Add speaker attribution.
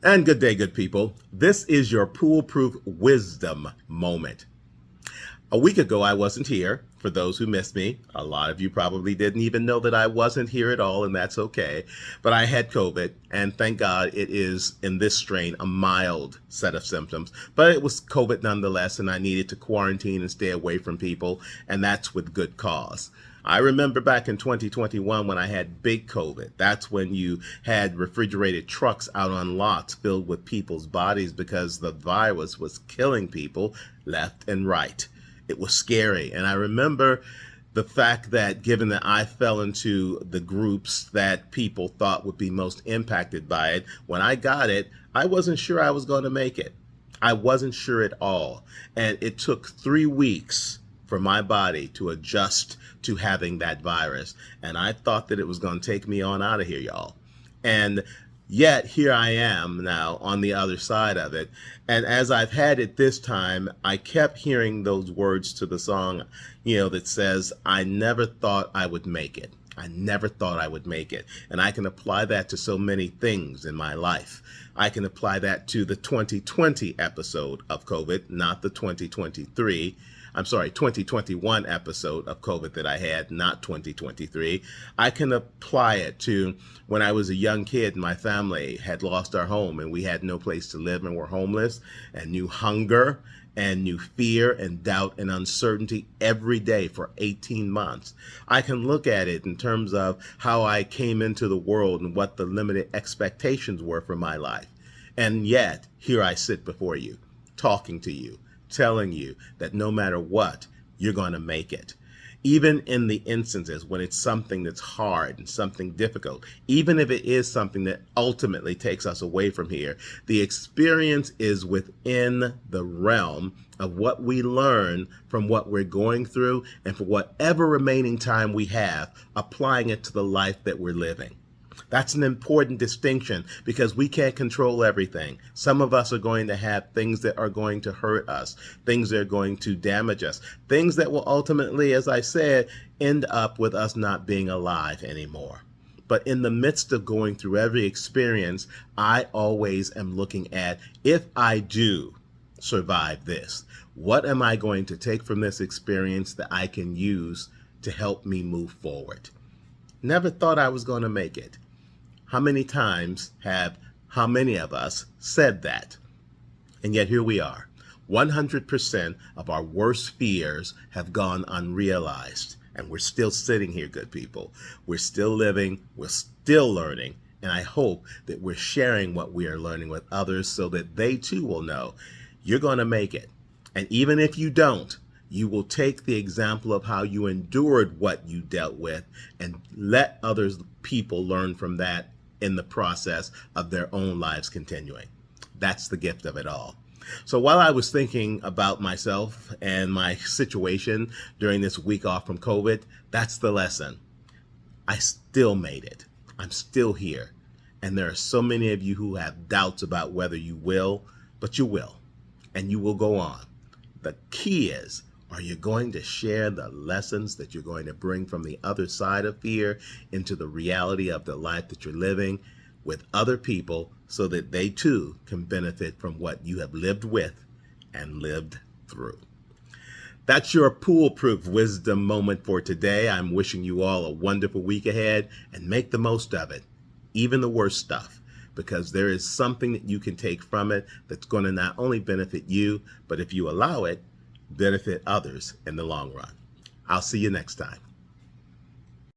Speaker 1: And good day, good people. This is your PoolePRoof wisdom moment. A week ago, I wasn't here. For those who missed me, a lot of you probably didn't even know that I wasn't here at all, and that's okay. But I had COVID, and thank God it is, in this strain, a mild set of symptoms. But it was COVID nonetheless, and I needed to quarantine and stay away from people, and that's with good cause. I remember back in 2021 when I had big COVID. That's when you had refrigerated trucks out on lots filled with people's bodies because the virus was killing people left and right. It was scary. And I remember the fact that given that I fell into the groups that people thought would be most impacted by it, when I got it, I wasn't sure I was going to make it. I wasn't sure at all. And it took 3 weeks for my body to adjust to having that virus. And I thought that it was going to take me on out of here, y'all. And yet here I am now on the other side of it. And as I've had it this time, I kept hearing those words to the song, that says, I never thought I would make it. I never thought I would make it. And I can apply that to so many things in my life. I can apply that to the 2020 episode of COVID, not the 2021 episode of COVID that I had, not 2023. I can apply it to when I was a young kid, my family had lost our home and we had no place to live and were homeless and knew hunger and knew fear and doubt and uncertainty every day for 18 months. I can look at it in terms of how I came into the world and what the limited expectations were for my life. And yet, here I sit before you, talking to you, telling you that no matter what, you're going to make it. Even in the instances when it's something that's hard and something difficult, even if it is something that ultimately takes us away from here, the experience is within the realm of what we learn from what we're going through, and for whatever remaining time we have, applying it to the life that we're living. That's an important distinction because we can't control everything. Some of us are going to have things that are going to hurt us, things that are going to damage us, things that will ultimately, as I said, end up with us not being alive anymore. But in the midst of going through every experience, I always am looking at, if I do survive this, what am I going to take from this experience that I can use to help me move forward? Never thought I was going to make it. How many times have how many of us said that? And yet here we are. 100% of our worst fears have gone unrealized. And we're still sitting here, good people. We're still living. We're still learning. And I hope that we're sharing what we are learning with others so that they too will know you're going to make it. And even if you don't, you will take the example of how you endured what you dealt with and let others people learn from that in the process of their own lives continuing. That's the gift of it all. So while I was thinking about myself and my situation during this week off from COVID, that's the lesson. I still made it. I'm still here. And there are so many of you who have doubts about whether you will, but you will. And you will go on. The key is, are you going to share the lessons that you're going to bring from the other side of fear into the reality of the life that you're living with other people so that they too can benefit from what you have lived with and lived through? That's your PoolePRoof wisdom moment for today. I'm wishing you all a wonderful week ahead and make the most of it, even the worst stuff, because there is something that you can take from it that's going to not only benefit you, but if you allow it, benefit others in the long run. I'll see you next time.